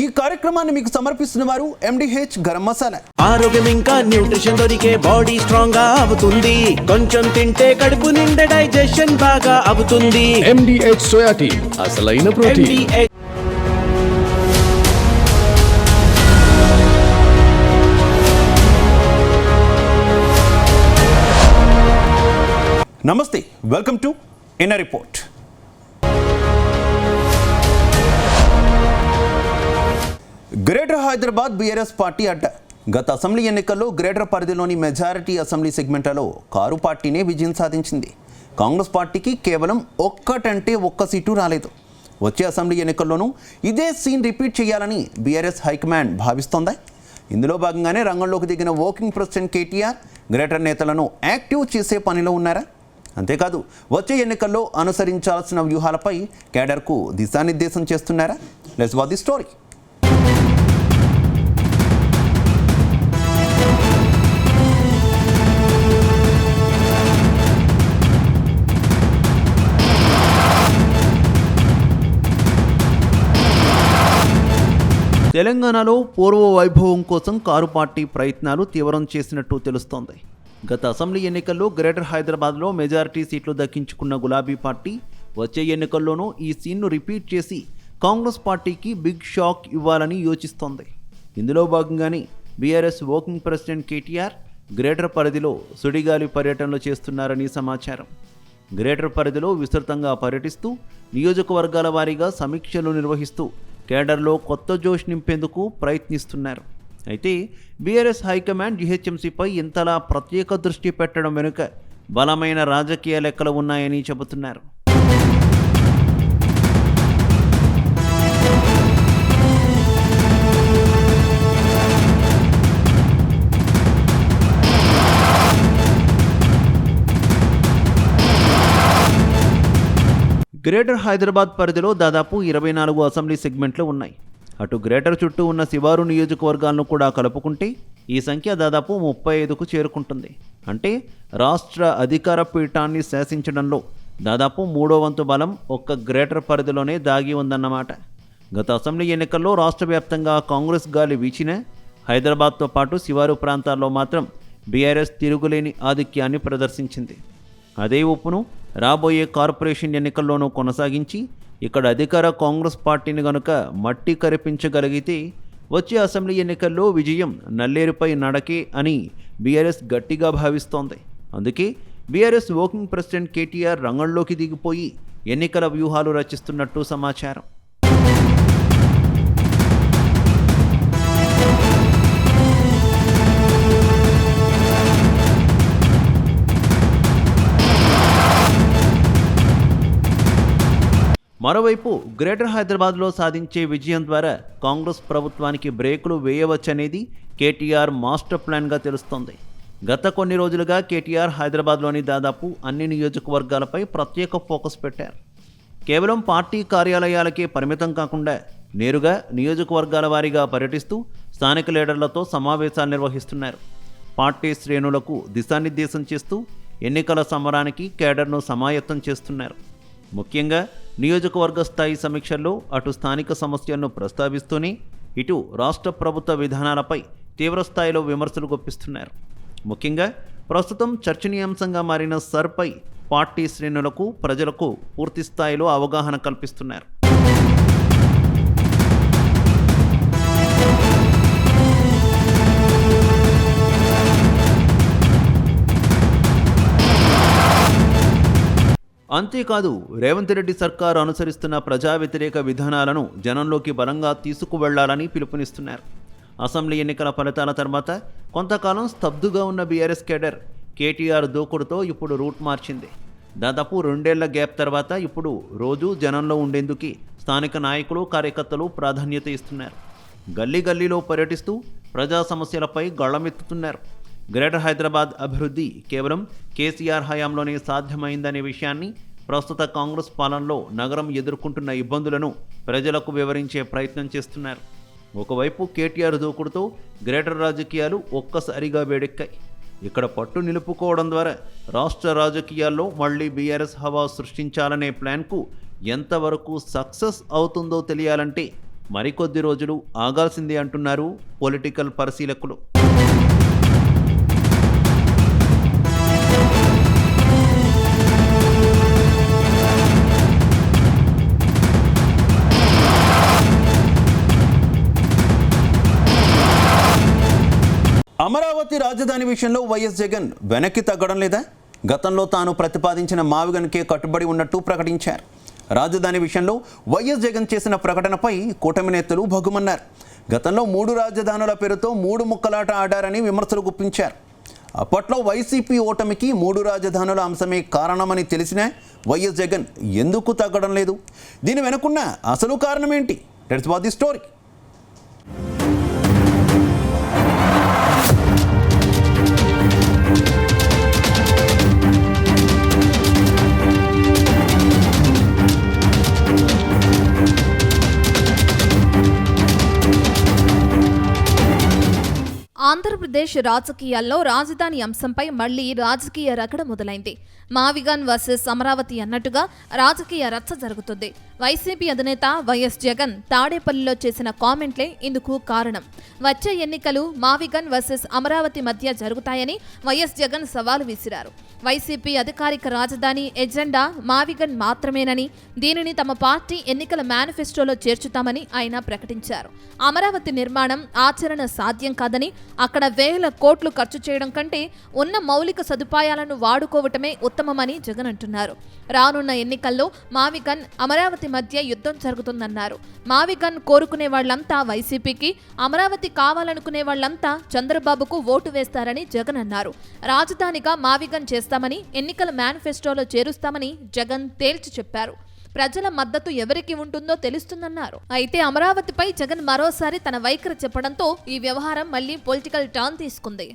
ఈ కార్యక్రమాన్ని మీకు సమర్పిస్తున్న వారు ఎండిహెచ్ గరం మసాలా. ఆరోగ్యం ఇంకా న్యూట్రిషన్ దొరికే బాడీ స్ట్రాంగ్ గా అవుతుంది. కొంచెం తింటే కడుపు నిండా డైజెషన్ బాగా అవుతుంది. ఎండిహెచ్ సోయా టీ అసలైన ప్రోటీన్. నమస్తే, welcome to inner report. Greater Hyderabad BRS party అడ్డ. గత అసెంబ్లీ ఎన్నికల్లో గ్రేటర్ పరిధిలోని మెజారిటీ అసెంబ్లీ సెగ్మెంట్లలో కారు పార్టీనే విజయం సాధించింది. కాంగ్రెస్ పార్టీకి కేవలం ఒక్క సీటు రాలేదు. వచ్చే అసెంబ్లీ ఎన్నికల్లోనూ ఇదే సీన్ రిపీట్ చేయాలని బీఆర్ఎస్ హైకమాండ్ భావిస్తోందా? ఇందులో భాగంగానే రంగంలోకి దిగిన వర్కింగ్ ప్రెసిడెంట్ కేటీఆర్ గ్రేటర్ నేతలను యాక్టివ్ చేసే పనిలో ఉన్నారా? అంతేకాదు, వచ్చే ఎన్నికల్లో అనుసరించాల్సిన వ్యూహాలపై కేడర్కు దిశానిర్దేశం చేస్తున్నారా? Let's watch the story. తెలంగాణలో పూర్వ వైభవం కోసం కారు పార్టీ ప్రయత్నాలు తీవ్రం చేసినట్టు తెలుస్తోంది. గత అసెంబ్లీ ఎన్నికల్లో గ్రేటర్ హైదరాబాద్లో మెజారిటీ సీట్లు దక్కించుకున్న గులాబీ పార్టీ వచ్చే ఎన్నికల్లోనూ ఈ సీన్ను రిపీట్ చేసి కాంగ్రెస్ పార్టీకి బిగ్ షాక్ ఇవ్వాలని యోచిస్తోంది. ఇందులో భాగంగానే BRS working president KTR greater పరిధిలో సుడిగాలి పర్యటనలు చేస్తున్నారని సమాచారం. గ్రేటర్ పరిధిలో విస్తృతంగా పర్యటిస్తూ నియోజకవర్గాల వారీగా సమీక్షలు నిర్వహిస్తూ కేడర్లో కొత్త జోష్ నింపేందుకు ప్రయత్నిస్తున్నారు. అయితే బీఆర్ఎస్ హైకమాండ్ జీహెచ్ఎంసీపై ఇంతలా ప్రత్యేక దృష్టి పెట్టడం వెనుక బలమైన రాజకీయ లెక్కలు ఉన్నాయని చెబుతున్నారు. గ్రేటర్ హైదరాబాద్ పరిధిలో దాదాపు 24 అసెంబ్లీ సెగ్మెంట్లు ఉన్నాయి. అటు గ్రేటర్ చుట్టూ ఉన్న శివారు నియోజకవర్గాలను కూడా కలుపుకుంటే ఈ సంఖ్య దాదాపు 35కు చేరుకుంటుంది. అంటే రాష్ట్ర అధికార పీఠాన్ని శాసించడంలో దాదాపు 3వ వంతు బలం ఒక్క గ్రేటర్ పరిధిలోనే దాగి ఉందన్నమాట. గత అసెంబ్లీ ఎన్నికల్లో రాష్ట్ర వ్యాప్తంగా కాంగ్రెస్ గాలి వీచిన హైదరాబాద్తో పాటు శివారు ప్రాంతాల్లో మాత్రం బీఆర్ఎస్ తిరుగులేని ఆధిక్యాన్ని ప్రదర్శించింది. అదే ఊపును రాబోయే కార్పొరేషన్ ఎన్నికల్లోనూ కొనసాగించి ఇక్కడ అధికార కాంగ్రెస్ పార్టీని గనుక మట్టి కరిపించగలిగితే వచ్చే అసెంబ్లీ ఎన్నికల్లో విజయం నల్లేరుపై నడకే అని బీఆర్ఎస్ గట్టిగా భావిస్తోంది. అందుకే బీఆర్ఎస్ వర్కింగ్ ప్రెసిడెంట్ కేటీఆర్ రంగంలోకి దిగిపోయి ఎన్నికల వ్యూహాలు రచిస్తున్నట్టు సమాచారం. మరోవైపు గ్రేటర్ హైదరాబాద్లో సాధించే విజయం ద్వారా కాంగ్రెస్ ప్రభుత్వానికి బ్రేకులు వేయవచ్చనేది కేటీఆర్ మాస్టర్ ప్లాన్గా తెలుస్తోంది. గత కొన్ని రోజులుగా కేటీఆర్ హైదరాబాద్లోని దాదాపు అన్ని నియోజకవర్గాలపై ప్రత్యేక ఫోకస్ పెట్టారు. కేవలం పార్టీ కార్యాలయాలకే పరిమితం కాకుండా నేరుగా నియోజకవర్గాల వారీగా పర్యటిస్తూ స్థానిక లీడర్లతో సమావేశాలు నిర్వహిస్తున్నారు. పార్టీ శ్రేణులకు దిశానిర్దేశం చేస్తూ ఎన్నికల సమరానికి కేడర్ను సమాయత్తం చేస్తున్నారు. ముఖ్యంగా నియోజకవర్గ స్థాయి సమీక్షల్లో అటు స్థానిక సమస్యలను ప్రస్తావిస్తూనే ఇటు రాష్ట్ర ప్రభుత్వ విధానాలపై తీవ్రస్థాయిలో విమర్శలు గుప్పిస్తున్నారు. ముఖ్యంగా ప్రస్తుతం చర్చనీయాంశంగా మారిన సర్పై పార్టీ శ్రేణులకు ప్రజలకు పూర్తి స్థాయిలో అవగాహన కల్పిస్తున్నారు. అంతేకాదు, రేవంత్ రెడ్డి సర్కారు అనుసరిస్తున్న ప్రజా వ్యతిరేక విధానాలను జనంలోకి బలంగా తీసుకువెళ్లాలని పిలుపునిస్తున్నారు. అసెంబ్లీ ఎన్నికల ఫలితాల తర్వాత కొంతకాలం స్తబ్దుగా ఉన్న బీఆర్ఎస్ కేడర్ కేటీఆర్ దూకుడుతో ఇప్పుడు రూట్ మార్చింది. దాదాపు 2 ఏళ్ల గ్యాప్ తర్వాత ఇప్పుడు రోజు జనంలో ఉండేందుకు స్థానిక నాయకులు కార్యకర్తలు ప్రాధాన్యత ఇస్తున్నారు. గల్లీ గల్లీలో పర్యటిస్తూ ప్రజా సమస్యలపై గళమెత్తుతున్నారు. గ్రేటర్ హైదరాబాద్ అభివృద్ధి కేవలం కేసీఆర్ హయాంలోనే సాధ్యమైందనే విషయాన్ని, ప్రస్తుత కాంగ్రెస్ పాలనలో నగరం ఎదుర్కొంటున్న ఇబ్బందులను ప్రజలకు వివరించే ప్రయత్నం చేస్తున్నారు. ఒకవైపు కేటీఆర్ దూకుడుతో గ్రేటర్ రాజకీయాలు ఒక్కసారిగా వేడెక్కాయి. ఇక్కడ పట్టు నిలుపుకోవడం ద్వారా రాష్ట్ర రాజకీయాల్లో మళ్లీ బీఆర్ఎస్ హవా సృష్టించాలనే ప్లాన్కు ఎంతవరకు సక్సెస్ అవుతుందో తెలియాలంటే మరికొద్ది రోజులు ఆగాల్సిందే అంటున్నారు పొలిటికల్ పరిశీలకులు. అమరావతి రాజధాని విషయంలో వైఎస్ జగన్ వెనక్కి తగ్గడం లేదా? గతంలో తాను ప్రతిపాదించిన మావిగన్కే కట్టుబడి ఉన్నట్టు ప్రకటించారు. రాజధాని విషయంలో వైఎస్ జగన్ చేసిన ప్రకటనపై కూటమి నేతలు భగ్గుమన్నారు. గతంలో 3 రాజధానుల పేరుతో 3 ముక్కలాట ఆడారని విమర్శలు గుప్పించారు. అప్పట్లో వైసీపీ ఓటమికి 3 రాజధానుల అంశమే కారణమని తెలిసినా వైఎస్ జగన్ ఎందుకు తగ్గడం లేదు? దీని వెనుకున్న అసలు కారణం ఏంటి? Let's watch the story. Andhra Pradesh రాజకీయాల్లో రాజధాని అంశంపై మళ్లీ రాజకీయ రగడ మొదలైంది. మావిగన్ వర్సెస్ అమరావతి అన్నట్టుగా రాజకీయ రచ్చ జరుగుతుంది. వైసీపీ అధినేత వైఎస్ జగన్ తాడేపల్లిలో చేసిన కామెంట్లే ఇందుకు కారణం. వచ్చే ఎన్నికలు మావిగన్ వర్సెస్ అమరావతి మధ్య జరుగుతాయని వైఎస్ జగన్ సవాలు విసిరారు. వైసీపీ అధికారిక రాజధాని ఎజెండా మావిగన్ మాత్రమేనని, దీనిని తమ పార్టీ ఎన్నికల మేనిఫెస్టోలో చేర్చుతామని ఆయన ప్రకటించారు. అమరావతి నిర్మాణం ఆచరణ సాధ్యం కాదని, అక్కడ వేల కోట్లు ఖర్చు చేయడం కంటే ఉన్న మౌలిక సదుపాయాలను వాడుకోవటమే ఉత్తమమని జగన్ అంటున్నారు. రానున్న ఎన్నికల్లో మావిగన్ అమరావతి మధ్య యుద్ధం జరుగుతుందన్నారు. మావిగన్ కోరుకునే వాళ్లంతా వైసీపీకి, అమరావతి కావాలనుకునే వాళ్లంతా చంద్రబాబుకు ఓటు వేస్తారని జగన్ అన్నారు. రాజధానిగా మావిగన్ చేస్తామని, ఎన్నికల మేనిఫెస్టోలో చేరుస్తామని జగన్ తేల్చి చెప్పారు. ప్రజల మద్దతు ఎవరికి ఉంటుందో తెలుస్తుందన్నారు. అయితే అమరావతిపై జగన్ మరోసారి తన వైఖరి చెప్పడంతో ఈ వ్యవహారం మళ్లీ పొలిటికల్ టర్న్ తీసుకుంది.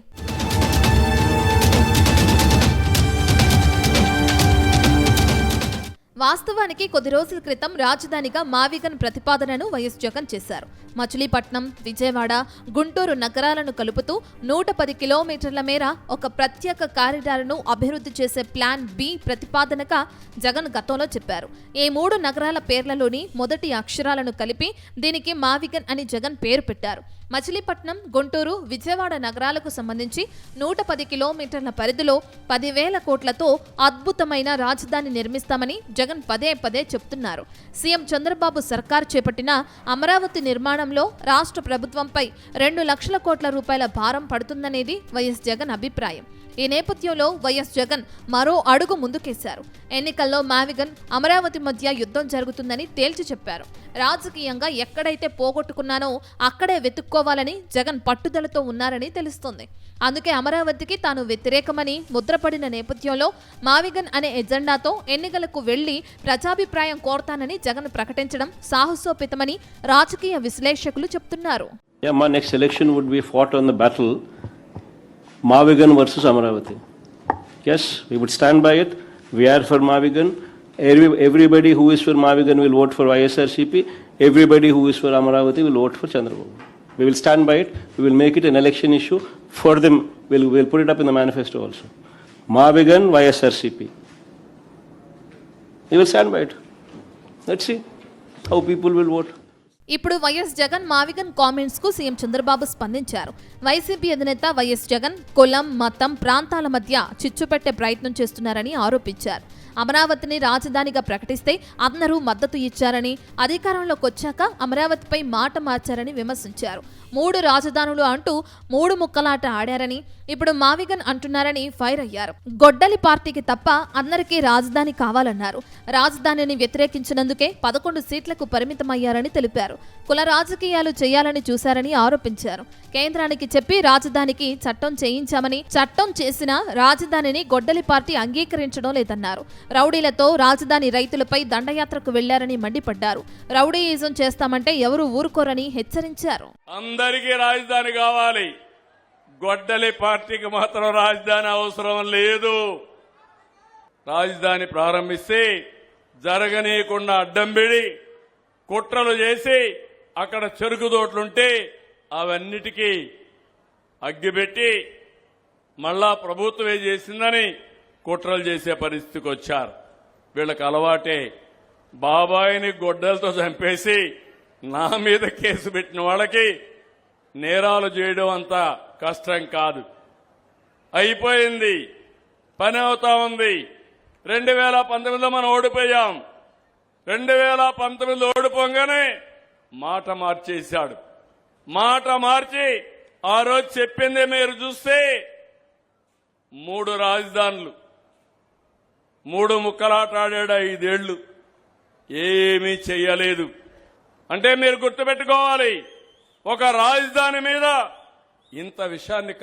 వాస్తవానికి కొద్ది రోజుల క్రితం రాజధానిగా మావిగన్ ప్రతిపాదనను వైఎస్ జగన్ చేశారు. మచిలీపట్నం, విజయవాడ, గుంటూరు నగరాలను కలుపుతూ 110 కిలోమీటర్ల మేర ఒక ప్రత్యేక కారిడార్ను అభివృద్ధి చేసే ప్లాన్ బి ప్రతిపాదనగా జగన్ గతంలో చెప్పారు. ఈ 3 నగరాల పేర్లలోని మొదటి అక్షరాలను కలిపి దీనికి మావిగన్ అని జగన్ పేరు పెట్టారు. మచిలీపట్నం, గుంటూరు, విజయవాడ నగరాలకు సంబంధించి 110 కిలోమీటర్ల పరిధిలో 10,000 కోట్లతో అద్భుతమైన రాజధాని నిర్మిస్తామని జగన్ పదే పదే చెప్తున్నారు. సీఎం చంద్రబాబు సర్కార్ చేపట్టిన అమరావతి నిర్మాణంలో రాష్ట్ర ప్రభుత్వంపై 2 లక్షల కోట్ల రూపాయల భారం పడుతుందనేది వైఎస్ జగన్ అభిప్రాయం. ఈ నేపథ్యంలో వైఎస్ జగన్ మరో అడుగు ముందుకేశారు. ఎన్నికల్లో మావిగన్, అమరావతి మధ్య యుద్ధం జరుగుతుందని తేల్చి చెప్పారు. రాజకీయంగా ఎక్కడైతే పోగొట్టుకున్నానో అక్కడే వెతుక్కోవాలని జగన్ పట్టుదలతో ఉన్నారని తెలుస్తోంది. అందుకే అమరావతికి తాను వ్యతిరేకమని ముద్రపడిన నేపథ్యంలో మావిగన్ అనే ఎజెండాతో ఎన్నికలకు వెళ్లి ప్రజాభిప్రాయం కోరతానని జగన్ ప్రకటించడం సాహసోపేతమని రాజకీయ విశ్లేషకులు చెప్తున్నారు. Next election would be fought on the battle Mavigan versus Amaravati. Yes, we would stand by it. We are for Mavigan. Everybody who is for Mavigan will vote for ISRCP. Everybody who is for Amaravati will vote for Chandrababu. We will stand by it. We will make it an election issue for them. We'll put it up in the manifesto also. Mavigan, ISRCP. We will stand by it. Let's see how people will vote. ఇప్పుడు YS Jagan మావిగన్ comments కు CM Chandrababu స్పందించారు. YCP అధినేత YS Jagan కులం, మతం, ప్రాంతాల మధ్య చిచ్చు పెట్టే ప్రయత్నం చేస్తున్నారని ఆరోపించారు. అమరావతిని రాజధానిగా ప్రకటిస్తే అందరూ మద్దతు ఇచ్చారని, అధికారంలోకి వచ్చాక అమరావతిపై మాట మార్చారని విమర్శించారు. 3 రాజధానులు అంటూ 3 ముక్కలాట ఆడారని, ఇప్పుడు మావిగన్ అంటున్నారని ఫైర్ అయ్యారు. గొడ్డలి పార్టీకి తప్ప అందరికీ రాజధాని కావాలన్నారు. రాజధానిని వ్యతిరేకించినందుకే 11 సీట్లకు పరిమితమయ్యారని తెలిపారు. కుల రాజకీయాలు చేయాలని చూశారని ఆరోపించారు. కేంద్రానికి చెప్పి రాజధానికి చట్టం చేయించామని, చట్టం చేసిన రాజధానిని గొడ్డలి పార్టీ అంగీకరించడం లేదన్నారు. రౌడీలతో రాజధాని రైతులపై దండయాత్రకు వెళ్లారని మండిపడ్డారు. రౌడీయిజం చేస్తామంటే ఎవరూ ఊరుకోరని హెచ్చరించారు. అందరికీ రాజధాని కావాలి, గొడ్డలి పార్టీకి మాత్రం రాజధాని అవసరం లేదు. రాజధాని ప్రారంభిస్తే జరగనీయకుండా అడ్డంబిడి కుట్రలు చేసి అక్కడ చెరుకు తోటలుంటే అవన్నిటికీ అగ్గిపెట్టి మళ్ళా ప్రభుత్వమే చేసిందని కుట్రలు చేసే పరిస్థితికి వచ్చారు. వీళ్ళకి అలవాటే. బాబాయిని గొడ్డలతో చంపేసి నా మీద కేసు పెట్టిన వాళ్ళకి నేరాలు చేయడం అంత కష్టం కాదు. అయిపోయింది, పని అవుతా ఉంది. 2019లో మనం ఓడిపోయాం. 2019లో ఓడిపోగానే మాట మార్చేశాడు. మాట మార్చి ఆ రోజు చెప్పింది మీరు చూస్తే 3 రాజధానులు, 3 ముక్కలాట ఆడాడు 5 ఏళ్లు, ఏమీ చెయ్యలేదు. అంటే మీరు గుర్తుపెట్టుకోవాలి, ఒక రాజధాని మీద ఇంత విషయాన్ని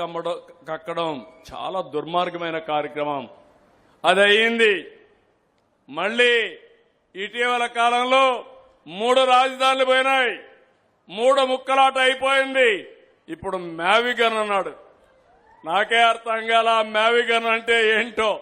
కక్కడం చాలా దుర్మార్గమైన కార్యక్రమం. అది అయింది. మళ్ళీ ఇటీవల కాలంలో 3 రాజధానులు పోయినాయి, 3 ముక్కలాట అయిపోయింది. ఇప్పుడు మ్యావిగన్ అన్నాడు. నాకే అర్థం కాల మ్యావిగన్ అంటే ఏంటో.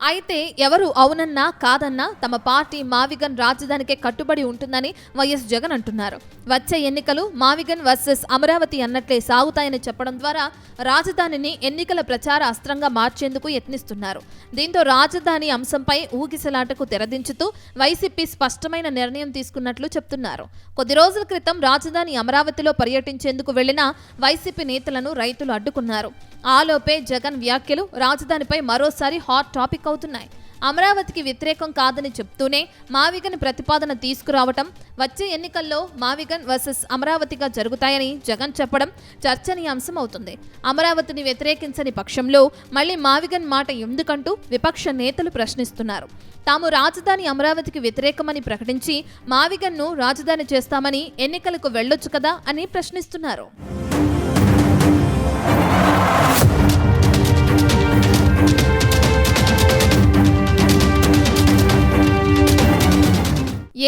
అయితే ఎవరు అవునన్నా కాదన్నా తమ పార్టీ మావిగన్ రాజధానికే కట్టుబడి ఉంటుందని వైఎస్ జగన్ అంటున్నారు. వచ్చే ఎన్నికలు మావిగన్ వర్సెస్ అమరావతి అన్నట్లే సాగుతాయని చెప్పడం ద్వారా రాజధానిని ఎన్నికల ప్రచార అస్త్రంగా మార్చేందుకు యత్నిస్తున్నారు. దీంతో రాజధాని అంశంపై ఊగిసలాటకు తెరదించుతూ వైసీపీ స్పష్టమైన నిర్ణయం తీసుకున్నట్లు చెప్తున్నారు. కొద్ది రోజుల క్రితం రాజధాని అమరావతిలో పర్యటించేందుకు వెళ్లిన వైసీపీ నేతలను రైతులు అడ్డుకున్నారు. ఆలోపే జగన్ వ్యాఖ్యలు రాజధానిపై మరోసారి హాట్ టాపిక్ అవుతున్నాయి. అమరావతికి వ్యతిరేకం కాదని చెప్తూనే మావిగన్ ప్రతిపాదన తీసుకురావటం, వచ్చే ఎన్నికల్లో మావిగన్ వర్సెస్ అమరావతిగా జరుగుతాయని జగన్ చెప్పడం చర్చనీయాంశం అవుతుంది. అమరావతిని వ్యతిరేకించని పక్షంలో మళ్లీ మావిగన్ మాట ఎందుకంటూ విపక్ష నేతలు ప్రశ్నిస్తున్నారు. తాము రాజధాని అమరావతికి వ్యతిరేకమని ప్రకటించి మావిగన్ను రాజధాని చేస్తామని ఎన్నికలకు వెళ్లొచ్చు కదా అని ప్రశ్నిస్తున్నారు.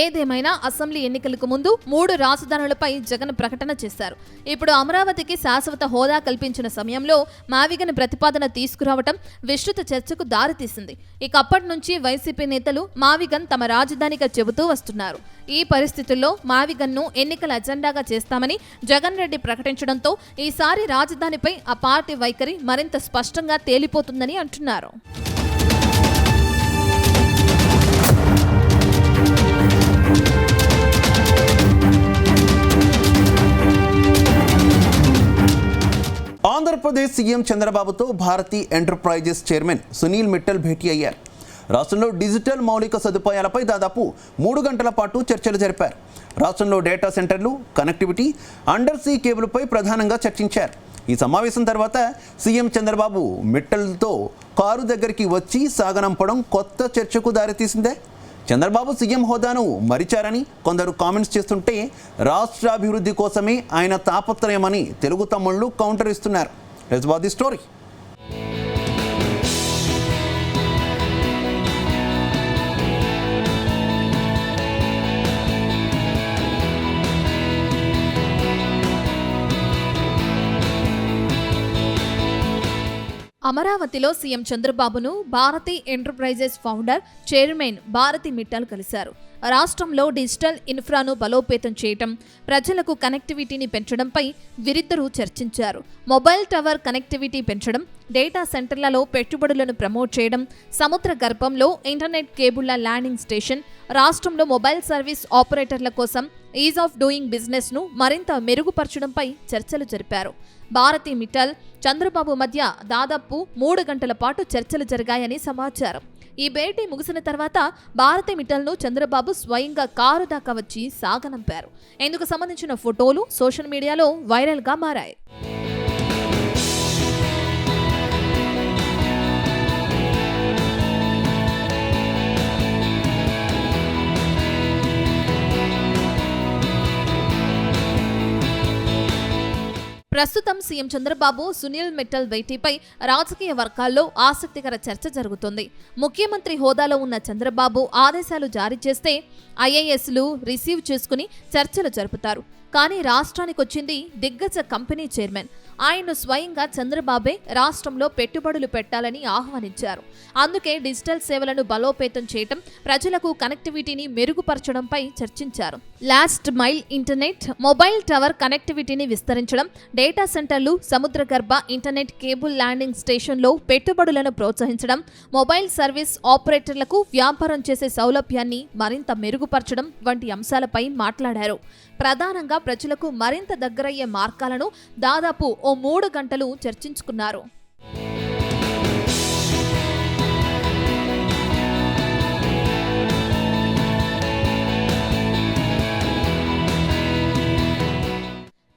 ఏదేమైనా అసెంబ్లీ ఎన్నికలకు ముందు 3 రాజధానులపై జగన్ ప్రకటన చేశారు. ఇప్పుడు అమరావతికి శాశ్వత హోదా కల్పించిన సమయంలో మావిగన్ ప్రతిపాదన తీసుకురావటం విస్తృత చర్చకు దారితీసింది. ఇక అప్పటి నుంచి వైసీపీ నేతలు మావిగన్ తమ రాజధానిగా చెబుతూ వస్తున్నారు. ఈ పరిస్థితుల్లో మావిగన్ను ఎన్నికల అజెండాగా చేస్తామని జగన్ రెడ్డి ప్రకటించడంతో ఈసారి రాజధానిపై ఆ పార్టీ వైఖరి మరింత స్పష్టంగా తేలిపోతుందని అంటున్నారు. ఆంధ్రప్రదేశ్ సీఎం చంద్రబాబుతో భారతీ ఎంటర్ప్రైజెస్ చైర్మన్ సునీల్ మిట్టల్ భేటీ అయ్యారు. రాష్ట్రంలో డిజిటల్ మౌలిక సదుపాయాలపై దాదాపు 3 గంటల పాటు చర్చలు జరిపారు. రాష్ట్రంలో డేటా సెంటర్లు, కనెక్టివిటీ, అండర్ సీ కేబుల్పై ప్రధానంగా చర్చించారు. ఈ సమావేశం తర్వాత సీఎం చంద్రబాబు మిట్టల్తో కారు దగ్గరికి వచ్చి సాగనంపడం కొత్త చర్చకు దారితీసిందే. చంద్రబాబు సీఎం హోదాను మరిచారని కొందరు కామెంట్స్ చేస్తుంటే రాష్ట్రాభివృద్ధి కోసమే ఆయన తాపత్రయమని తెలుగు తమ్ముళ్ళు కౌంటర్ ఇస్తున్నారు. Let's watch the story. అమరావతిలో సీఎం చంద్రబాబును Bharti enterprises founder, chairman Bharti Mittal కలిశారు. రాష్ట్రంలో డిజిటల్ ఇన్ఫ్రాను బలోపేతం చేయటం, ప్రజలకు కనెక్టివిటీని పెంచడంపై వీరిద్దరూ చర్చించారు. మొబైల్ టవర్ కనెక్టివిటీ పెంచడం, డేటా సెంటర్లలో పెట్టుబడులను ప్రమోట్ చేయడం, సముద్ర గర్భంలో ఇంటర్నెట్ కేబుళ్ల ల్యాండింగ్ స్టేషన్, రాష్ట్రంలో మొబైల్ సర్వీస్ ఆపరేటర్ల కోసం ఈజ్ ఆఫ్ డూయింగ్ బిజినెస్ ను మరింత మెరుగుపరచడంపై చర్చలు జరిపారు. భారతీ మిట్టల్, చంద్రబాబు మధ్య దాదాపు 3 గంటల పాటు చర్చలు జరిగాయని సమాచారం. ఈ భేటీ ముగిసిన తర్వాత భారతీ మిట్టల్ను చంద్రబాబు స్వయంగా కారు దాకా వచ్చి సాగనంపారు. ఇందుకు సంబంధించిన ఫోటోలు సోషల్ మీడియాలో వైరల్గా మారాయి. ప్రస్తుతం సీఎం చంద్రబాబు, సునీల్ మిట్టల్ భేటీపై రాజకీయ వర్గాల్లో ఆసక్తికర చర్చ జరుగుతోంది. ముఖ్యమంత్రి హోదాలో ఉన్న చంద్రబాబు ఆదేశాలు జారీ చేస్తే ఐఏఎస్లు రిసీవ్ చేసుకుని చర్చలు జరుపుతారు. కానీ రాష్ట్రానికి వచ్చింది దిగ్గజ కంపెనీ చైర్మన్. ఆయన్ను స్వయంగా చంద్రబాబే రాష్ట్రంలో పెట్టుబడులు పెట్టాలని ఆహ్వానించారు. అందుకే డిజిటల్ సేవలను బలోపేతం చేయటం, ప్రజలకు కనెక్టివిటీని మెరుగుపరచడంపై చర్చించారు. Last mile internet, mobile tower కనెక్టివిటీని విస్తరించడం, డేటా సెంటర్లు, సముద్రగర్భ ఇంటర్నెట్ కేబుల్ ల్యాండింగ్ స్టేషన్లో పెట్టుబడులను ప్రోత్సహించడం, మొబైల్ సర్వీస్ ఆపరేటర్లకు వ్యాపారం చేసే సౌలభ్యాన్ని మరింత మెరుగుపరచడం వంటి అంశాలపై మాట్లాడారు. ప్రధానంగా ప్రజలకు మరింత దగ్గరయ్యే మార్గాలను దాదాపు ఓ 3 గంటలు చర్చించుకున్నారు.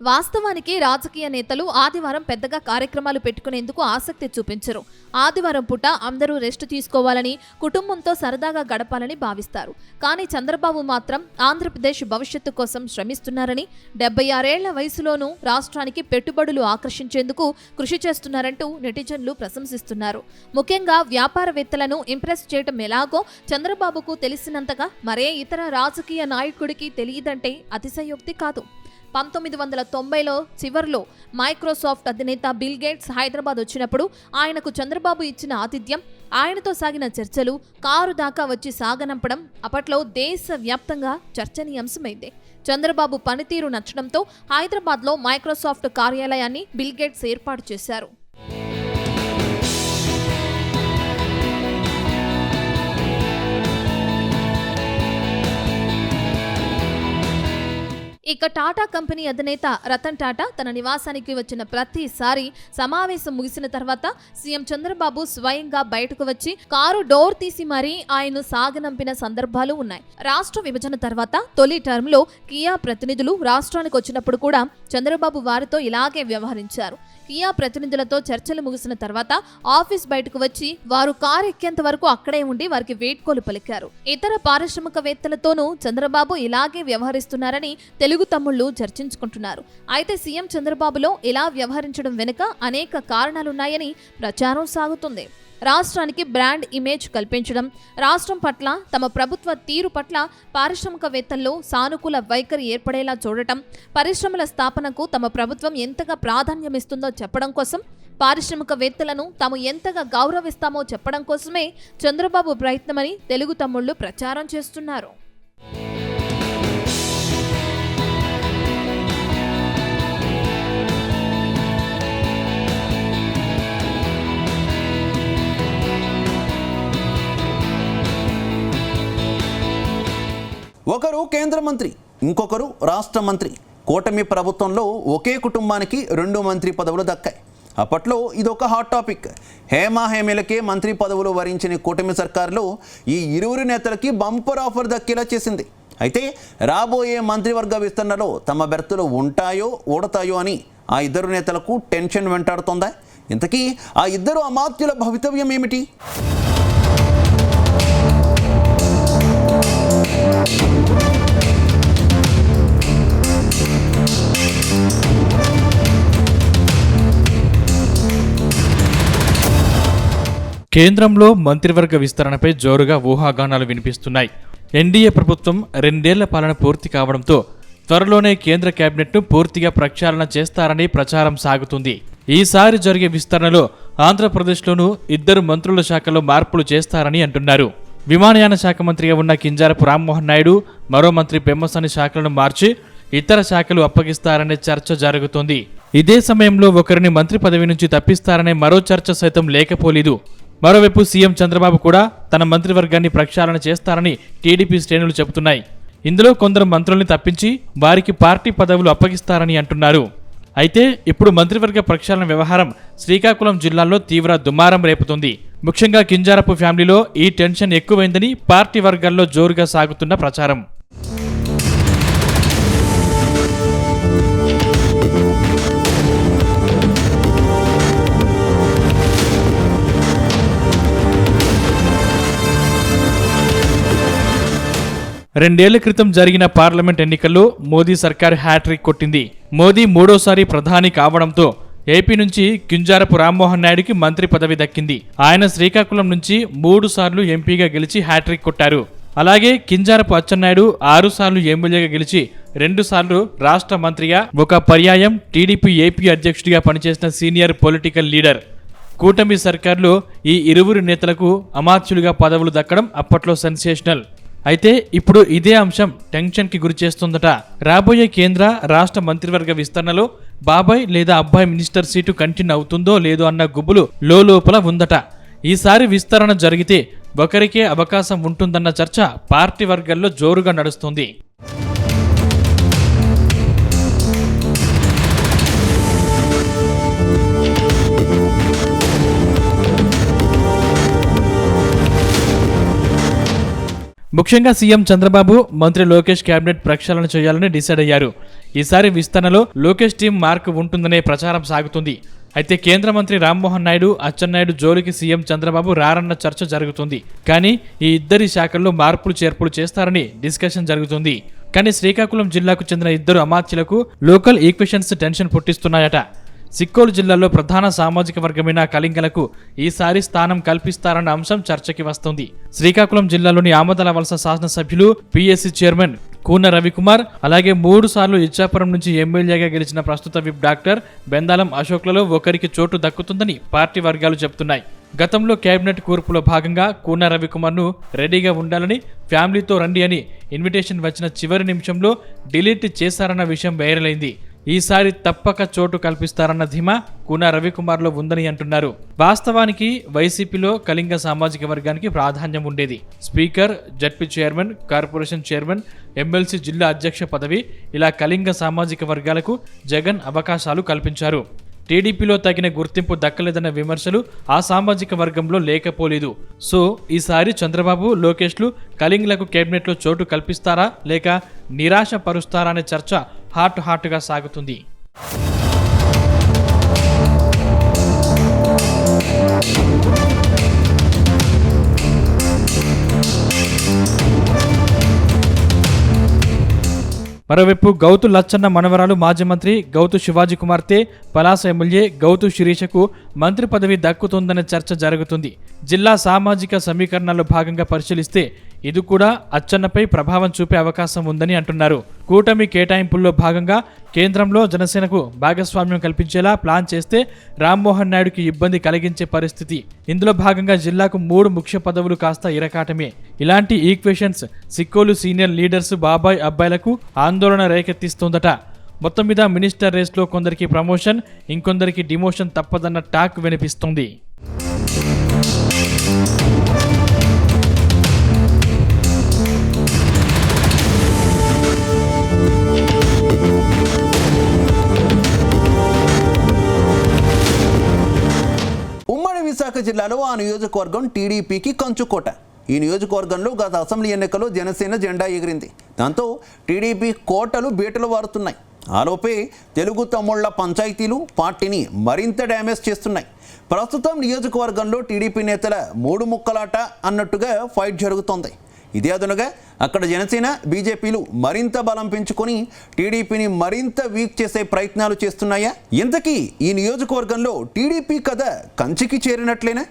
వాస్తవానికి రాజకీయ నేతలు ఆదివారం పెద్దగా కార్యక్రమాలు పెట్టుకునేందుకు ఆసక్తి చూపించరు. ఆదివారం పూట అందరూ రెస్ట్ తీసుకోవాలని, కుటుంబంతో సరదాగా గడపాలని భావిస్తారు. కానీ చంద్రబాబు మాత్రం ఆంధ్రప్రదేశ్ భవిష్యత్తు కోసం శ్రమిస్తున్నారని, 76 ఏళ్ల వయసులోనూ రాష్ట్రానికి పెట్టుబడులు ఆకర్షించేందుకు కృషి చేస్తున్నారంటూ నెటిజన్లు ప్రశంసిస్తున్నారు. ముఖ్యంగా వ్యాపారవేత్తలను ఇంప్రెస్ చేయడం ఎలాగో చంద్రబాబుకు తెలిసినంతగా మరే ఇతర రాజకీయ నాయకుడికి తెలియదంటే అతిశయోక్తి కాదు. 1990లో చివర్లో మైక్రోసాఫ్ట్ అధినేత బిల్ గేట్స్ హైదరాబాద్ వచ్చినప్పుడు ఆయనకు చంద్రబాబు ఇచ్చిన ఆతిథ్యం, ఆయనతో సాగిన చర్చలు, కారు దాకా వచ్చి సాగనంపడం అప్పట్లో దేశవ్యాప్తంగా చర్చనీయాంశమైంది. చంద్రబాబు పనితీరు నచ్చడంతో హైదరాబాద్లో మైక్రోసాఫ్ట్ కార్యాలయాన్ని బిల్ గేట్స్ ఏర్పాటు చేశారు. ఇక టాటా కంపెనీ అధినేత రతన్ టాటా తన నివాసానికి వచ్చిన ప్రతిసారి సమావేశం ముగిసిన తర్వాత సీఎం చంద్రబాబు స్వయంగా బయటకు వచ్చి కారు డోర్ తీసి మరీ ఆయన్ను సాగనంపిన సందర్భాలు ఉన్నాయి. రాష్ట్ర విభజన తర్వాత తొలి టర్మ్లో కియా ప్రతినిధులు రాష్ట్రానికి వచ్చినప్పుడు కూడా చంద్రబాబు వారితో ఇలాగే వ్యవహరించారు. కియా ప్రతినిధులతో చర్చలు ముగిసిన తర్వాత ఆఫీస్ బయటకు వచ్చి వారు కారు ఎక్కేంత వరకు అక్కడే ఉండి వారికి వేడ్కోలు పలికారు. ఇతర పారిశ్రామికవేత్తలతోనూ చంద్రబాబు ఇలాగే వ్యవహరిస్తున్నారని తెలుగు తమ్ముళ్లు చర్చించుకుంటున్నారు. అయితే సీఎం చంద్రబాబులో ఇలా వ్యవహరించడం వెనుక అనేక కారణాలున్నాయని ప్రచారం సాగుతుంది. రాష్ట్రానికి బ్రాండ్ ఇమేజ్ కల్పించడం, రాష్ట్రం పట్ల తమ ప్రభుత్వ తీరు పట్ల పారిశ్రామికవేత్తల్లో సానుకూల వైఖరి ఏర్పడేలా చూడటం, పరిశ్రమల స్థాపనకు తమ ప్రభుత్వం ఎంతగా ప్రాధాన్యమిస్తుందో చెప్పడం కోసం, పారిశ్రామికవేత్తలను తాము ఎంతగా గౌరవిస్తామో చెప్పడం కోసమే చంద్రబాబు ప్రయత్నమని తెలుగు తమ్ముళ్లు ప్రచారం చేస్తున్నారు. ఒకరు కేంద్ర మంత్రి, ఇంకొకరు రాష్ట్ర మంత్రి. కూటమి ప్రభుత్వంలో ఒకే కుటుంబానికి 2 మంత్రి పదవులు దక్కాయి. అప్పట్లో ఇదొక హాట్ టాపిక్. హేమీలకే మంత్రి పదవులు వరించిన కూటమి సర్కారులో ఈ ఇరువురు నేతలకి బంపర్ ఆఫర్ దక్కేలా చేసింది. అయితే రాబోయే మంత్రివర్గ విస్తరణలో తమ బెర్తులు ఉంటాయో ఊడతాయో అని ఆ ఇద్దరు నేతలకు టెన్షన్ వెంటాడుతోందా? ఇంతకీ ఆ ఇద్దరు అమాత్యుల భవితవ్యం ఏమిటి? కేంద్రంలో మంత్రివర్గ విస్తరణపై జోరుగా ఊహాగానాలు వినిపిస్తున్నాయి. ఎన్డీఏ ప్రభుత్వం 2 ఏళ్ల పాలన పూర్తి కావడంతో త్వరలోనే కేంద్ర కేబినెట్ను పూర్తిగా ప్రక్షాళన చేస్తారని ప్రచారం సాగుతుంది. ఈసారి జరిగే విస్తరణలో ఆంధ్రప్రదేశ్లోనూ 2 మంత్రుల శాఖలో మార్పులు చేస్తారని అంటున్నారు. విమానయాన శాఖ మంత్రిగా ఉన్న కింజారపు రామ్మోహన్ నాయుడు మరో మంత్రి పెమ్మసాని శాఖలను మార్చి ఇతర శాఖలు అప్పగిస్తారనే చర్చ జరుగుతోంది. ఇదే సమయంలో ఒకరిని మంత్రి పదవి నుంచి తప్పిస్తారనే మరో చర్చ సైతం లేకపోలేదు. మరోవైపు సీఎం చంద్రబాబు కూడా తన మంత్రివర్గాన్ని ప్రక్షాళన చేస్తారని టీడీపీ శ్రేణులు చెబుతున్నాయి. ఇందులో కొందరు మంత్రుల్ని తప్పించి వారికి పార్టీ పదవులు అప్పగిస్తారని అంటున్నారు. అయితే ఇప్పుడు మంత్రివర్గ ప్రక్షాళన వ్యవహారం శ్రీకాకుళం జిల్లాలో తీవ్ర దుమారం రేపుతుంది. ముఖ్యంగా కింజారపు ఫ్యామిలీలో ఈ టెన్షన్ ఎక్కువైందని పార్టీ వర్గాల్లో జోరుగా సాగుతున్న ప్రచారం. రెండేళ్ల క్రితం జరిగిన పార్లమెంట్ ఎన్నికల్లో మోదీ సర్కార్ హ్యాట్రిక్ కొట్టింది. మోదీ 3వసారి ప్రధాని కావడంతో ఏపీ నుంచి కింజారపు రామ్మోహన్ నాయుడుకి మంత్రి పదవి దక్కింది. ఆయన శ్రీకాకుళం నుంచి 3 సార్లు ఎంపీగా గెలిచి హ్యాట్రిక్ కొట్టారు. అలాగే కింజారపు అచ్చెన్నాయుడు 6 సార్లు ఎమ్మెల్యేగా గెలిచి 2 సార్లు రాష్ట్ర మంత్రిగా, ఒక పర్యాయం టీడీపీ ఏపీ అధ్యక్షుడిగా పనిచేసిన సీనియర్ పొలిటికల్ లీడర్. కూటమి సర్కార్లో ఈ ఇరువురు నేతలకు అమాత్యులుగా పదవులు దక్కడం అప్పట్లో సెన్సేషనల్. అయితే ఇప్పుడు ఇదే అంశం టెన్షన్ కి గురి చేస్తుందట. రాబోయే కేంద్ర రాష్ట్ర మంత్రివర్గ విస్తరణలో బాబాయ్ లేదా అబ్బాయి మినిస్టర్ సీటు కంటిన్యూ అవుతుందో లేదో అన్న గుబులు లోపల ఉందట. ఈసారి విస్తరణ జరిగితే ఒకరికే అవకాశం ఉంటుందన్న చర్చ పార్టీ వర్గాల్లో జోరుగా నడుస్తుంది. ముఖ్యంగా సీఎం చంద్రబాబు, మంత్రి లోకేష్ కేబినెట్ ప్రక్షాళన చేయాలని డిసైడ్ అయ్యారు. ఈసారి విస్తరణలో లోకేష్ టీం మార్కు ఉంటుందనే ప్రచారం సాగుతుంది. అయితే కేంద్ర మంత్రి రామ్మోహన్ నాయుడు, అచ్చెన్నాయుడు జోలికి సీఎం చంద్రబాబు రారన్న చర్చ జరుగుతుంది. కానీ ఈ ఇద్దరి శాఖల్లో మార్పులు చేర్పులు చేస్తారని డిస్కషన్ జరుగుతుంది. కానీ శ్రీకాకుళం జిల్లాకు చెందిన ఇద్దరు అమాత్యులకు లోకల్ ఈక్వేషన్స్ టెన్షన్ పుట్టిస్తున్నాయట. సిక్కోలు జిల్లాలో ప్రధాన సామాజిక వర్గమైన కళింగలకు ఈసారి స్థానం కల్పిస్తారన్న అంశం చర్చకి వస్తుంది. శ్రీకాకుళం జిల్లాలోని ఆమదాల వలస శాసనసభ్యులు, పిఎస్సి చైర్మన్ కూన రవికుమార్, అలాగే 3 సార్లు ఇచ్చాపురం నుంచి ఎమ్మెల్యేగా గెలిచిన ప్రస్తుత విప్ డాక్టర్ బెందాలం అశోక్లలో ఒకరికి చోటు దక్కుతుందని పార్టీ వర్గాలు చెబుతున్నాయి. గతంలో కేబినెట్ కూర్పులో భాగంగా కూన రవికుమార్ను రెడీగా ఉండాలని, ఫ్యామిలీతో రండి అని ఇన్విటేషన్ వచ్చిన చివరి నిమిషంలో డిలీట్ చేశారన్న విషయం వైరల్ అయింది. ఈసారి తప్పక చోటు కల్పిస్తారన్న ధీమా కూన రవికుమార్లో ఉందని అంటున్నారు. వాస్తవానికి వైసీపీలో కళింగ సామాజిక వర్గానికి ప్రాధాన్యం ఉండేది. Speaker, ZP chairman, corporation chairman, MLC జిల్లా అధ్యక్ష పదవి, ఇలా కళింగ సామాజిక వర్గాలకు జగన్ అవకాశాలు కల్పించారు. టీడీపీలో తగిన గుర్తింపు దక్కలేదన్న విమర్శలు ఆ సామాజిక వర్గంలో లేకపోలేదు. సో ఈసారి చంద్రబాబు, లోకేష్లు కళింగులకు కేబినెట్లో చోటు కల్పిస్తారా లేక నిరాశ పరుస్తారా అనే చర్చ హాట్గా సాగుతుంది. మరోవైపు గౌతు లచ్చన్న మనవరాలు మాజీ మంత్రి గౌతు శివాజీ కుమార్తె, పలాస ఎమ్మెల్యే గౌతు శిరీషకు మంత్రి పదవి దక్కుతుందనే చర్చ జరుగుతుంది. జిల్లా సామాజిక సమీకరణాల్లో భాగంగా పరిశీలిస్తే ఇది కూడా అచ్చన్నపై ప్రభావం చూపే అవకాశం ఉందని అంటున్నారు. కూటమి కేటాయింపుల్లో భాగంగా కేంద్రంలో జనసేనకు భాగస్వామ్యం కల్పించేలా ప్లాన్ చేస్తే రామ్మోహన్ నాయుడుకి ఇబ్బంది కలిగించే పరిస్థితి. ఇందులో భాగంగా జిల్లాకు 3 ముఖ్య పదవులు కాస్త ఇరకాటమే. ఇలాంటి ఈక్వేషన్స్ సిక్కోలు సీనియర్ లీడర్స్ బాబాయ్ అబ్బాయిలకు ఆందోళన రేకెత్తిస్తోందట. మొత్తం మీద మినిస్టర్ రేస్లో కొందరికి ప్రమోషన్, ఇంకొందరికి డిమోషన్ తప్పదన్న టాక్ వినిపిస్తోంది. ఉమ్మడి విశాఖ జిల్లాలో ఆ నియోజకవర్గం టీడీపీకి కంచుకోట. ఈ నియోజకవర్గంలో గత అసెంబ్లీ ఎన్నికల్లో జనసేన జెండా ఎగిరింది. దాంతో టీడీపీ కోటలు బీటలు వారుతున్నాయి. ఆలోపే తెలుగు తమ్ముళ్ల పంచాయతీలు పార్టీని మరింత డ్యామేజ్ చేస్తున్నాయి. ప్రస్తుతం నియోజకవర్గంలో టీడీపీ నేతల 3 ముక్కలాట అన్నట్టుగా ఫైట్ జరుగుతోంది. ఇదే అదునుగా అక్కడ జనసేన, బీజేపీలు మరింత బలం పెంచుకొని టీడీపీని మరింత వీక్ చేసే ప్రయత్నాలు చేస్తున్నాయా? ఇంతకీ ఈ నియోజకవర్గంలో టీడీపీ కథ కంచికి చేరినట్లేనా?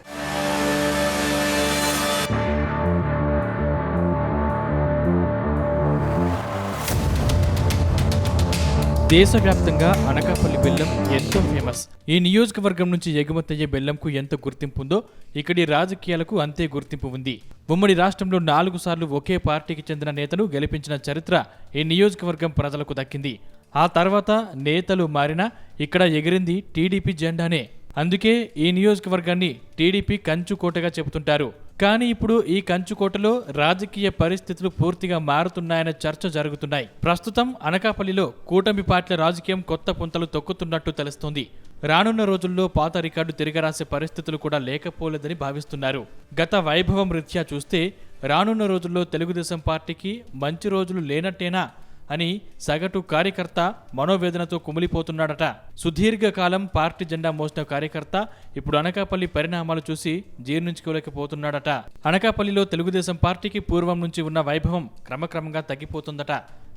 దేశవ్యాప్తంగా అనకాపల్లి బెల్లం ఎంతో ఫేమస్. ఈ నియోజకవర్గం నుంచి ఎగుమతయ్యే బెల్లంకు ఎంత గుర్తింపు ఉందో ఇక్కడి రాజకీయాలకు అంతే గుర్తింపు ఉంది. ఉమ్మడి రాష్ట్రంలో 4 సార్లు ఒకే పార్టీకి చెందిన నేతను గెలిపించిన చరిత్ర ఈ నియోజకవర్గం ప్రజలకు దక్కింది. ఆ తర్వాత నేతలు మారినా ఇక్కడ ఎగిరింది టీడీపీ జెండానే. అందుకే ఈ నియోజకవర్గాన్ని టీడీపీ కంచుకోటగా చెబుతుంటారు. కానీ ఇప్పుడు ఈ కంచుకోటలో రాజకీయ పరిస్థితులు పూర్తిగా మారుతున్నాయనే చర్చ జరుగుతున్నాయి. ప్రస్తుతం అనకాపల్లిలో కూటమి పార్టీల రాజకీయం కొత్త పుంతలు తొక్కుతున్నట్టు తెలుస్తోంది. రానున్న రోజుల్లో పాత రికార్డు తిరగరాసే పరిస్థితులు కూడా లేకపోలేదని భావిస్తున్నారు. గత వైభవం రీత్యా చూస్తే రానున్న రోజుల్లో తెలుగుదేశం పార్టీకి మంచి రోజులు లేనట్టేనా అని సగటు కార్యకర్త మనోవేదనతో కుమిలిపోతున్నాడట. సుదీర్ఘకాలం పార్టీ జెండా మోసిన కార్యకర్త ఇప్పుడు అనకాపల్లి పరిణామాలు చూసి జీర్ణించుకోలేకపోతున్నాడట. అనకాపల్లిలో తెలుగుదేశం పార్టీకి పూర్వం నుంచి ఉన్న వైభవం క్రమక్రమంగా తగ్గిపోతుందట.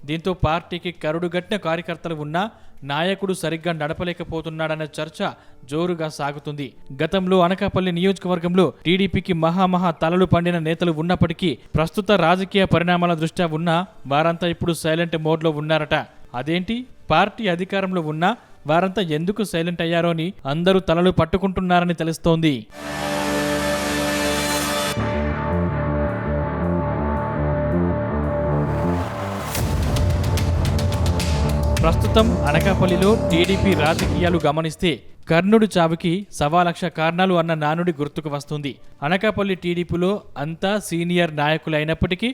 దీంతో పార్టీకి కరుడుగట్టిన కార్యకర్తలు ఉన్నా నాయకుడు సరిగ్గా నడపలేకపోతున్నాడనే చర్చ జోరుగా సాగుతుంది. గతంలో అనకాపల్లి నియోజకవర్గంలో టీడీపీకి మహా తలలు పండిన నేతలు ఉన్నప్పటికీ ప్రస్తుత రాజకీయ పరిణామాల దృష్ట్యా ఉన్న వారంతా ఇప్పుడు సైలెంట్ మోడ్లో ఉన్నారట. అదేంటి, పార్టీ అధికారంలో ఉన్నా వారంతా ఎందుకు సైలెంట్ అయ్యారో అని అందరూ తలలు పట్టుకుంటున్నారని తెలుస్తోంది. ప్రస్తుతం అనకాపల్లిలో టీడీపీ రాజకీయాలు గమనిస్తే కర్ణుడి చావుకి 1,00,000 కారణాలు అన్న నానుడి గుర్తుకు వస్తుంది. అనకాపల్లి టీడీపీలో అంతా సీనియర్ నాయకులు అయినప్పటికీ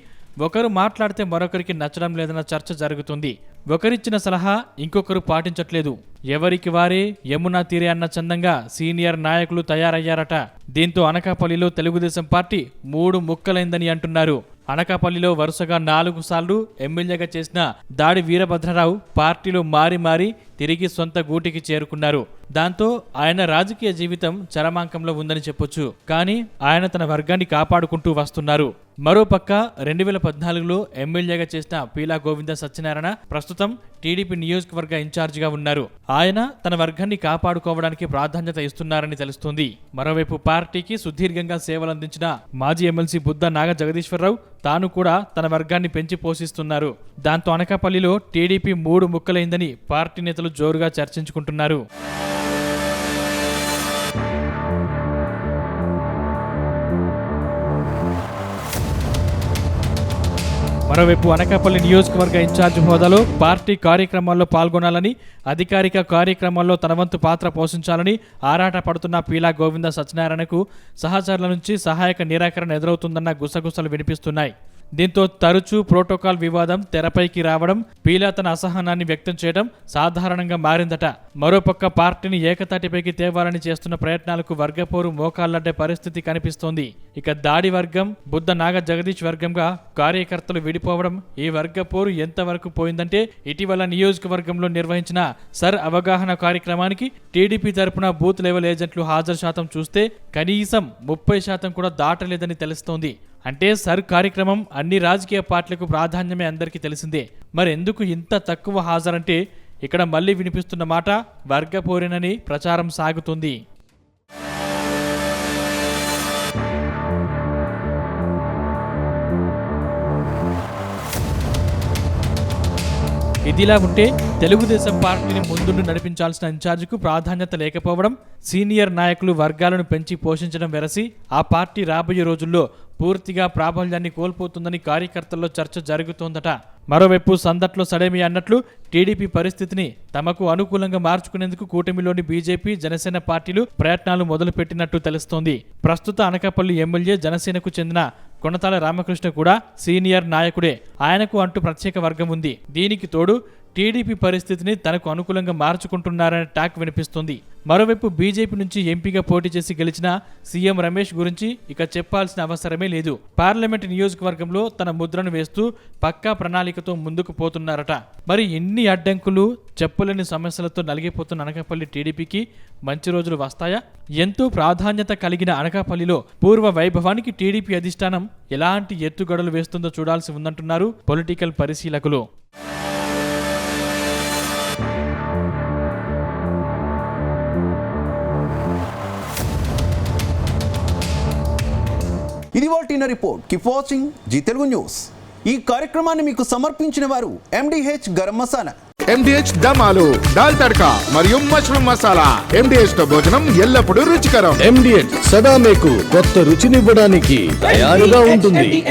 ఒకరు మాట్లాడితే మరొకరికి నచ్చడం లేదన్న చర్చ జరుగుతుంది. ఒకరిచ్చిన సలహా ఇంకొకరు పాటించట్లేదు. ఎవరికి వారే యమునా తీరే అన్న చందంగా సీనియర్ నాయకులు తయారయ్యారట. దీంతో అనకాపల్లిలో తెలుగుదేశం పార్టీ 3 ముక్కలైందని అంటున్నారు. అనకాపల్లిలో వరుసగా 4 సార్లు ఎమ్మెల్యేగా చేసిన దాడి వీరభద్రరావు పార్టీలో మారి తిరిగి సొంత గూటికి చేరుకున్నారు. దాంతో ఆయన రాజకీయ జీవితం చరమాంకంలో ఉందని చెప్పొచ్చు. కానీ ఆయన తన వర్గాన్ని కాపాడుకుంటూ వస్తున్నారు. మరోపక్క 2014లో ఎమ్మెల్యేగా చేసిన పీలా గోవింద సత్యనారాయణ ప్రస్తుతం టీడీపీ నియోజకవర్గ ఇన్ఛార్జిగా ఉన్నారు. ఆయన తన వర్గాన్ని కాపాడుకోవడానికి ప్రాధాన్యత ఇస్తున్నారని తెలుస్తుంది. మరోవైపు పార్టీకి సుదీర్ఘంగా సేవలందించిన మాజీ ఎమ్మెల్సీ బుద్ధ నాగ జగదీశ్వరరావు తాను కూడా తన వర్గాన్ని పెంచి పోషిస్తున్నారు. దాంతో అనకాపల్లిలో టీడీపీ 3 ముక్కలైందని పార్టీ నేతలు జోరుగా చర్చించుకుంటున్నారు. మరోవైపు అనకాపల్లి నియోజకవర్గ ఇన్ఛార్జ్ హోదాలో పార్టీ కార్యక్రమాల్లో పాల్గొనాలని, అధికారిక కార్యక్రమాల్లో తన వంతు పాత్ర పోషించాలని ఆరాట పడుతున్న పీలా గోవింద సత్యనారాయణకు సహచరుల నుంచి సహాయక నిరాకరణ ఎదురవుతుందన్న గుసగుసలు వినిపిస్తున్నాయి. దీంతో తరచూ ప్రోటోకాల్ వివాదం తెరపైకి రావడం, పీలా తన అసహనాన్ని వ్యక్తం చేయడం సాధారణంగా మారిందట. మరోపక్క పార్టీని ఏకతాటిపైకి తేవాలని చేస్తున్న ప్రయత్నాలకు వర్గపోరు మోకాళ్లడ్డే పరిస్థితి కనిపిస్తోంది. ఇక దాడి వర్గం, బుద్ధ నాగ జగదీష్ వర్గంగా కార్యకర్తలు విడిపోవడం, ఈ వర్గపోరు ఎంతవరకు పోయిందంటే ఇటీవల నియోజకవర్గంలో నిర్వహించిన సర్ అవగాహన కార్యక్రమానికి టీడీపీ తరపున బూత్ లెవెల్ ఏజెంట్లు హాజరు శాతం చూస్తే కనీసం 30% కూడా దాటలేదని తెలుస్తోంది. అంటే సర్ కార్యక్రమం అన్ని రాజకీయ పార్టీలకు ప్రాధాన్యమే అందరికీ తెలిసిందే. మరి ఎందుకు ఇంత తక్కువ హాజరంటే ఇక్కడ మళ్లీ వినిపిస్తున్న మాట వర్గపోరేనని ప్రచారం సాగుతుంది. ఇదిలా ఉంటే తెలుగుదేశం పార్టీని ముందుండి నడిపించాల్సిన ఇన్ఛార్జికు ప్రాధాన్యత లేకపోవడం, సీనియర్ నాయకులు వర్గాలను పెంచి పోషించడం వెరసి ఆ పార్టీ రాబోయే రోజుల్లో పూర్తిగా ప్రాబల్యాన్ని కోల్పోతుందని కార్యకర్తల్లో చర్చ జరుగుతోందట. మరోవైపు సందట్లో సడేమి అన్నట్లు టీడీపీ పరిస్థితిని తమకు అనుకూలంగా మార్చుకునేందుకు కూటమిలోని బీజేపీ, జనసేన పార్టీలు ప్రయత్నాలు మొదలుపెట్టినట్టు తెలుస్తోంది. ప్రస్తుత అనకాపల్లి ఎమ్మెల్యే జనసేనకు చెందిన కొనతాల రామకృష్ణ కూడా సీనియర్ నాయకుడే. ఆయనకు అంటూ ప్రత్యేక వర్గం ఉంది. దీనికి తోడు టీడీపీ పరిస్థితిని తనకు అనుకూలంగా మార్చుకుంటున్నారనే టాక్ వినిపిస్తుంది. మరోవైపు బీజేపీ నుంచి ఎంపీగా పోటీ చేసి గెలిచిన సీఎం రమేష్ గురించి ఇక చెప్పాల్సిన అవసరమే లేదు. పార్లమెంటు నియోజకవర్గంలో తన ముద్రను వేస్తూ పక్కా ప్రణాళికతో ముందుకు పోతున్నారట. మరి ఇన్ని అడ్డంకులు, చెప్పలేని సమస్యలతో నలిగిపోతున్న అనకాపల్లి టీడీపీకి మంచి రోజులు వస్తాయా? ఎంతో ప్రాధాన్యత కలిగిన అనకాపల్లిలో పూర్వ వైభవానికి టీడీపీ అధిష్టానం ఎలాంటి ఎత్తుగడలు వేస్తుందో చూడాల్సి ఉందంటున్నారు పొలిటికల్ పరిశీలకులు. ఇది వాల్టీన report. Keep watching Zee Telugu news. ఈ కార్యక్రమాన్ని మీకు సమర్పించిన వారు MDH గరం మసాలా, MDH దమాలు, దాల్ తడకా మరియు మష్రూమ్ మసాలా. MDH తో భోజనం ఎల్లప్పుడూ రుచికరం. MDH సదా మీకు కొత్త రుచినివ్వడానికి తయారుగా ఉంటుంది.